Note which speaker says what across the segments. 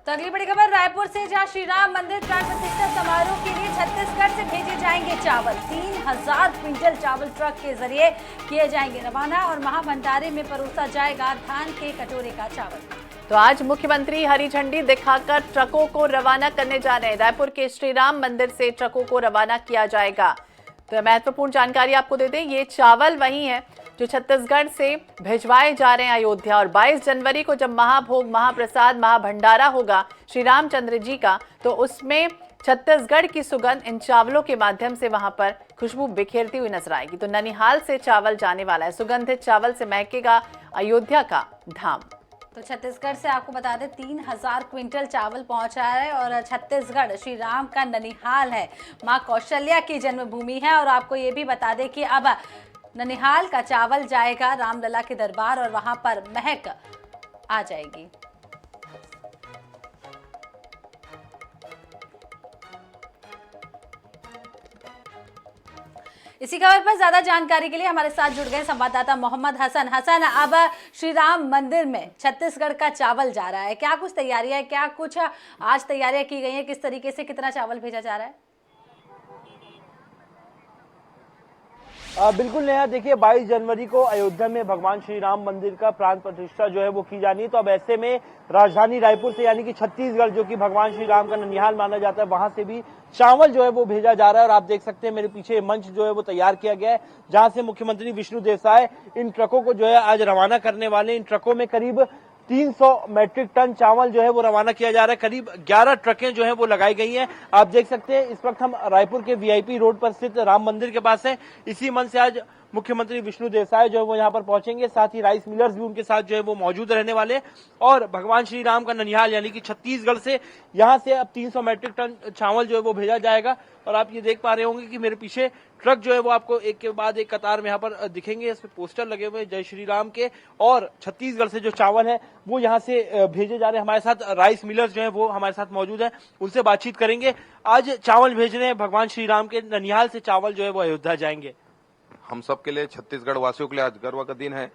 Speaker 1: तो अगली बड़ी खबर रायपुर से, जहां श्री राम मंदिर प्राण प्रतिष्ठा समारोह के लिए छत्तीसगढ़ से भेजे जाएंगे चावल। 3000 क्विंटल चावल ट्रक के जरिए किए जाएंगे रवाना और महाभंडारे में परोसा जाएगा धान के कटोरे का चावल।
Speaker 2: तो आज मुख्यमंत्री हरी झंडी दिखाकर ट्रकों को रवाना करने जा रहे हैं। रायपुर के श्री राम मंदिर से ट्रकों को रवाना किया जाएगा। तो महत्वपूर्ण जानकारी आपको दे दें, ये चावल वही है जो छत्तीसगढ़ से भिजवाए जा रहे हैं अयोध्या। और 22 जनवरी को जब महाभोग, महाप्रसाद, महाभंडारा होगा श्री रामचंद्र जी का, तो उसमें छत्तीसगढ़ की सुगंध इन चावलों के माध्यम से वहां पर खुशबू बिखेरती हुई नजर आएगी। तो ननिहाल से चावल जाने वाला है, सुगंधित चावल से महकेगा अयोध्या का धाम।
Speaker 1: तो छत्तीसगढ़ से आपको बता दें 3000 क्विंटल चावल पहुंचा है और छत्तीसगढ़ श्री राम का ननिहाल है, मां कौशल्या की जन्मभूमि है। और आपको ये भी बता दें कि अब ननिहाल का चावल जाएगा रामलला के दरबार और वहां पर महक आ जाएगी। इसी खबर पर ज्यादा जानकारी के लिए हमारे साथ जुड़ गए संवाददाता मोहम्मद हसन। हसन, अब श्री राम मंदिर में छत्तीसगढ़ का चावल जा रहा है, क्या कुछ तैयारियां है, क्या कुछ आज तैयारियां की गई हैं, किस तरीके से कितना चावल भेजा जा रहा है?
Speaker 3: बिल्कुल नेहा, देखिए 22 जनवरी को अयोध्या में भगवान श्री राम मंदिर का प्राण प्रतिष्ठा जो है वो की जानी है। तो अब ऐसे में राजधानी रायपुर से यानी कि छत्तीसगढ़, जो कि भगवान श्री राम का ननिहाल माना जाता है, वहां से भी चावल जो है वो भेजा जा रहा है। और आप देख सकते हैं मेरे पीछे मंच जो है वो तैयार किया गया है, जहां से मुख्यमंत्री विष्णुदेव साय इन ट्रकों को जो है आज रवाना करने वाले। इन ट्रकों में करीब 300 मैट्रिक टन चावल जो है वो रवाना किया जा रहा है। करीब 11 ट्रकें जो है वो लगाई गई हैं। आप देख सकते हैं इस वक्त हम रायपुर के वीआईपी रोड पर स्थित राम मंदिर के पास हैं। इसी मंच से आज मुख्यमंत्री विष्णुदेव साय जो है वो यहाँ पर पहुंचेंगे, साथ ही राइस मिलर्स भी उनके साथ जो है वो मौजूद रहने वाले। और भगवान श्री राम का ननिहाल यानी कि छत्तीसगढ़ से यहाँ से अब 300 मैट्रिक टन चावल जो है वो भेजा जाएगा। और आप ये देख पा रहे होंगे कि मेरे पीछे ट्रक जो है वो आपको एक के बाद एक कतार में यहाँ पर दिखेंगे। इस पे पोस्टर लगे हुए हैं जय श्री राम के, और छत्तीसगढ़ से जो चावल है वो यहाँ से भेजे जा रहे हैं। हमारे साथ राइस मिलर्स जो है वो हमारे साथ मौजूद है, उनसे बातचीत करेंगे। आज चावल भेज रहे हैं भगवान श्री राम के ननिहाल से, चावल जो है वो अयोध्या जाएंगे।
Speaker 4: हम सब के लिए, छत्तीसगढ़ वासियों के लिए आज गर्व का दिन है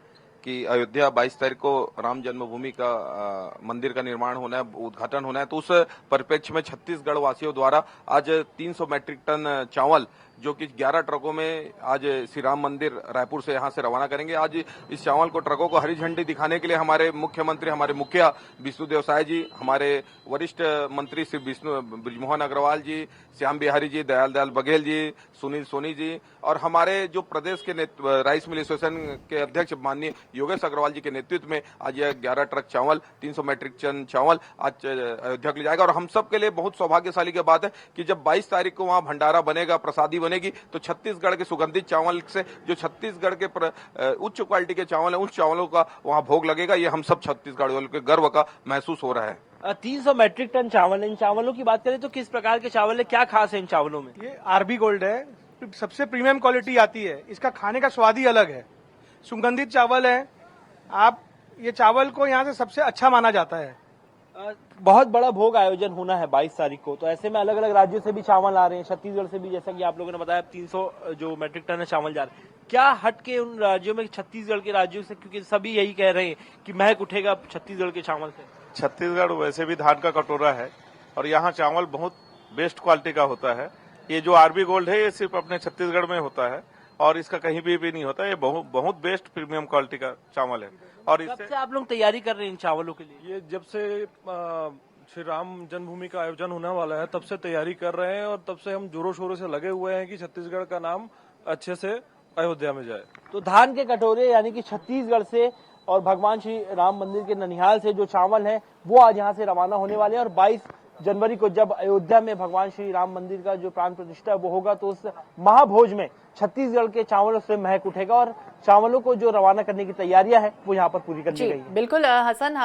Speaker 4: कि अयोध्या 22 तारीख को राम जन्मभूमि का मंदिर का निर्माण होना है, उद्घाटन होना है। तो उस परिप्रेक्ष्य में छत्तीसगढ़ वासियों द्वारा आज 300 मैट्रिक टन चावल, जो कि 11 ट्रकों में आज श्री राम मंदिर रायपुर से यहाँ से रवाना करेंगे। आज इस चावल को, ट्रकों को हरी झंडी दिखाने के लिए हमारे मुख्यमंत्री, हमारे मुखिया विष्णुदेव साय जी, हमारे वरिष्ठ मंत्री श्री बृजमोहन अग्रवाल जी, श्याम बिहारी जी, दयाल बघेल जी, सुनील सोनी जी, और हमारे जो प्रदेश के राइस मिल एसोसिएशन के अध्यक्ष माननीय योगेश अग्रवाल जी के नेतृत्व में आज यह 11 ट्रक चावल, 300 मैट्रिक टन चावल आज अयोध्या के लिए जाएगा। और हम सब के लिए बहुत सौभाग्यशाली की बात है कि जब 22 तारीख को वहाँ भंडारा बनेगा, प्रसादी बनेगी, तो छत्तीसगढ़ के सुगंधित चावल से, जो छत्तीसगढ़ के उच्च क्वालिटी के चावल है, उन चावलों का वहाँ भोग लगेगा। ये हम सब छत्तीसगढ़ वालों के गर्व का महसूस हो रहा है।
Speaker 3: 300 मैट्रिक टन चावल है। इन चावलों की बात करें तो किस प्रकार के चावल है, क्या खास है इन चावलों में?
Speaker 5: ये आरबी गोल्ड है, सबसे प्रीमियम क्वालिटी आती है, इसका खाने का स्वाद ही अलग है, सुगंधित चावल है। आप ये चावल को यहाँ से सबसे अच्छा माना जाता है।
Speaker 3: बहुत बड़ा भोग आयोजन होना है 22 तारीख को, तो ऐसे में अलग अलग राज्यों से भी चावल आ रहे हैं, छत्तीसगढ़ से भी, जैसा कि आप लोगों ने बताया 300 जो मैट्रिक टन है चावल जा रहे हैं। क्या हट के उन राज्यों में छत्तीसगढ़ के राज्यों से, क्योंकि सभी यही कह रहे हैं कि महक उठेगा छत्तीसगढ़ के चावल से?
Speaker 6: छत्तीसगढ़ वैसे भी धान का कटोरा है और यहाँ चावल बहुत बेस्ट क्वालिटी का होता है। ये जो आरबी गोल्ड है ये सिर्फ अपने छत्तीसगढ़ में होता है और इसका कहीं भी नहीं होता। ये बहुत बेस्ट प्रीमियम क्वालिटी का चावल है। और
Speaker 3: कब से आप लोग तैयारी कर रहे हैं इन चावलों के लिए?
Speaker 5: ये जब से श्री राम जन्मभूमि का आयोजन होने वाला है तब से तैयारी कर रहे हैं और तब से हम जोरों शोरों से लगे हुए हैं कि छत्तीसगढ़ का नाम अच्छे से अयोध्या में जाए।
Speaker 3: तो धान के कटोरे यानी कि छत्तीसगढ़ से और भगवान श्री राम मंदिर के ननिहाल से जो चावल है वो आज यहाँ से रवाना होने वाले हैं। और 22 जनवरी को जब अयोध्या में भगवान श्री राम मंदिर का जो प्राण प्रतिष्ठा वो होगा, तो उस महाभोज में छत्तीसगढ़ के चावलों से महक उठेगा और चावलों को जो रवाना करने की तैयारियां है वो यहाँ पर पूरी कर ली गई है।
Speaker 2: बिल्कुल हसन,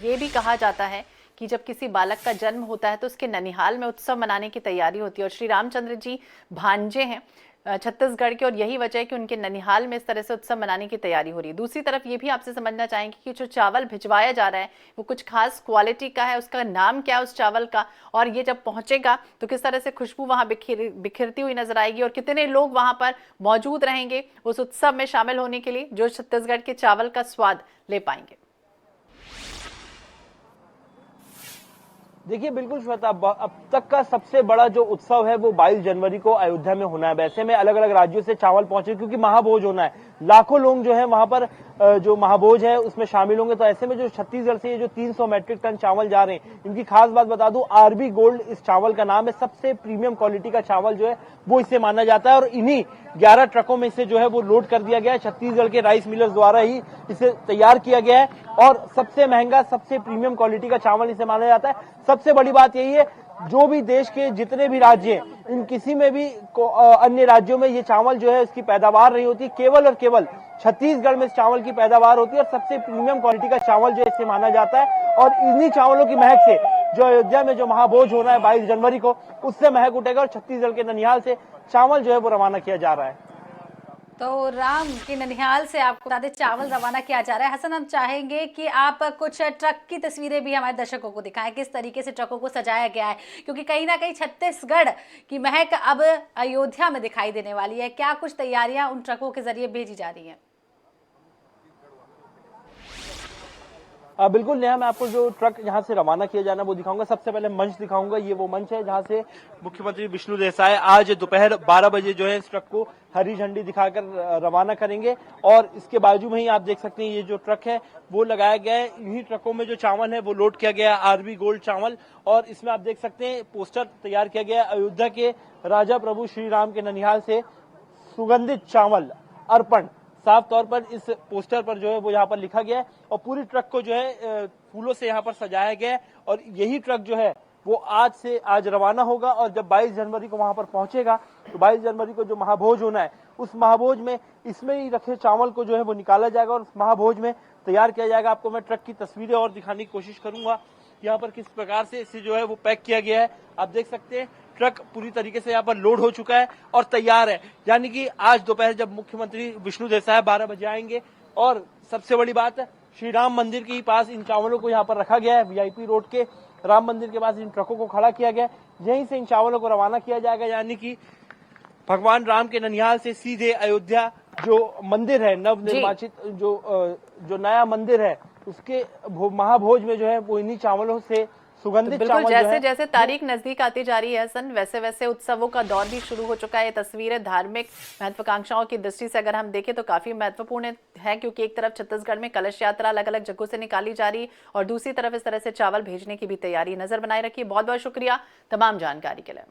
Speaker 2: ये भी कहा जाता है कि जब किसी बालक का जन्म होता है तो उसके ननिहाल में उत्सव मनाने की तैयारी होती है। और श्री रामचंद्र जी भांजे हैं छत्तीसगढ़ के, और यही वजह है कि उनके ननिहाल में इस तरह से उत्सव मनाने की तैयारी हो रही है। दूसरी तरफ ये भी आपसे समझना चाहेंगे कि जो चावल भिजवाया जा रहा है वो कुछ खास क्वालिटी का है, उसका नाम क्या है उस चावल का, और ये जब पहुंचेगा तो किस तरह से खुशबू वहां बिखरती हुई नजर आएगी, और कितने लोग वहां पर मौजूद रहेंगे उस उत्सव में शामिल होने के लिए जो छत्तीसगढ़ के चावल का स्वाद ले पाएंगे।
Speaker 3: देखिए बिल्कुल श्वेता, अब तक का सबसे बड़ा जो उत्सव है वो 22 जनवरी को अयोध्या में होना है। वैसे में अलग अलग राज्यों से चावल पहुंचे क्योंकि महाभोज होना है, लाखों लोग जो है वहां पर जो महाभोज है उसमें शामिल होंगे। तो ऐसे में जो छत्तीसगढ़ से ये जो 300 मैट्रिक टन चावल जा रहे हैं, इनकी खास बात बता दूं, आरबी गोल्ड इस चावल का नाम है। सबसे प्रीमियम क्वालिटी का चावल जो है वो इसे माना जाता है और इन्हीं 11 ट्रकों में से जो है वो लोड कर दिया गया है। छत्तीसगढ़ के राइस मिलर्स द्वारा ही इसे तैयार किया गया है और सबसे महंगा, सबसे प्रीमियम क्वालिटी का चावल इसे माना जाता है। सबसे बड़ी बात यही है, जो भी देश के जितने भी राज्य हैं, इन किसी में भी अन्य राज्यों में ये चावल जो है इसकी पैदावार नहीं होती, केवल और केवल छत्तीसगढ़ में इस चावल की पैदावार होती है और सबसे प्रीमियम क्वालिटी का चावल जो इसे माना जाता है। और इन्हीं चावलों की महक से जो अयोध्या में जो महाभोज हो रहा है 22 जनवरी को, उससे महक उठेगा और छत्तीसगढ़ के ननिहाल से चावल जो है वो रवाना किया जा रहा है।
Speaker 1: तो राम के ननिहाल से आपको बता दें चावल रवाना किया जा रहा है। हसन, हम चाहेंगे कि आप कुछ ट्रक की तस्वीरें भी हमारे दर्शकों को दिखाएं, किस तरीके से ट्रकों को सजाया गया है, क्योंकि कहीं ना कहीं छत्तीसगढ़ की महक अब अयोध्या में दिखाई देने वाली है। क्या कुछ तैयारियां उन ट्रकों के जरिए भेजी जा रही हैं?
Speaker 3: बिल्कुल नेहा, मैं आपको जो ट्रक यहाँ से रवाना किया जाना वो दिखाऊंगा। सबसे पहले मंच दिखाऊंगा, ये वो मंच है जहाँ से मुख्यमंत्री विष्णु देसाई आज दोपहर 12 बजे जो है इस ट्रक को हरी झंडी दिखाकर रवाना करेंगे। और इसके बाजू में ही आप देख सकते हैं ये जो ट्रक है वो लगाया गया है। इन्हीं ट्रकों में जो चावल है वो लोड किया गया है, आरबी गोल्ड चावल। और इसमें आप देख सकते हैं पोस्टर तैयार किया गया है, अयोध्या के राजा प्रभु श्री राम के ननिहाल से सुगंधित चावल अर्पण। साफ तौर पर इस पोस्टर पर जो है वो यहाँ पर लिखा गया है और पूरी ट्रक को जो है फूलों से यहाँ पर सजाया गया है। और यही ट्रक जो है वो आज रवाना होगा और जब 22 जनवरी को वहां पर पहुंचेगा तो 22 जनवरी को जो महाभोज होना है उस महाभोज में इसमें ही रखे चावल को जो है वो निकाला जाएगा और उस महाभोज में तैयार किया जाएगा। आपको मैं ट्रक की तस्वीरें और दिखाने की कोशिश करूंगा यहाँ पर किस प्रकार से इसे जो है वो पैक किया गया है। आप देख सकते हैं ट्रक पूरी तरीके से यहाँ पर लोड हो चुका है और तैयार है। यानी कि आज दोपहर जब मुख्यमंत्री विष्णु देसाई 12 बजे आएंगे और सबसे बड़ी बात है श्री राम मंदिर के पास इन चावलों को यहाँ पर रखा गया है। वीआईपी रोड के राम मंदिर के पास इन ट्रकों को खड़ा किया गया है। यहीं से इन चावलों को रवाना किया जाएगा, यानी कि भगवान राम के ननिहाल से सीधे अयोध्या जो मंदिर है नवनिर्वाचित, जो नया मंदिर है उसके महाभोज में जो है वो इन्हीं चावलों से सुगंधित
Speaker 2: तो
Speaker 3: चावल
Speaker 2: जैसे जैसे तारीख नजदीक आती जा रही है हसन, वैसे वैसे उत्सवों का दौर भी शुरू हो चुका है। ये तस्वीरें धार्मिक महत्वाकांक्षाओं की दृष्टि से अगर हम देखें तो काफी महत्वपूर्ण है, क्योंकि एक तरफ छत्तीसगढ़ में कलश यात्रा अलग अलग जगहों से निकाली जा रही और दूसरी तरफ इस तरह से चावल भेजने की भी तैयारी। नजर बनाए रखिए। बहुत बहुत शुक्रिया तमाम जानकारी के लिए।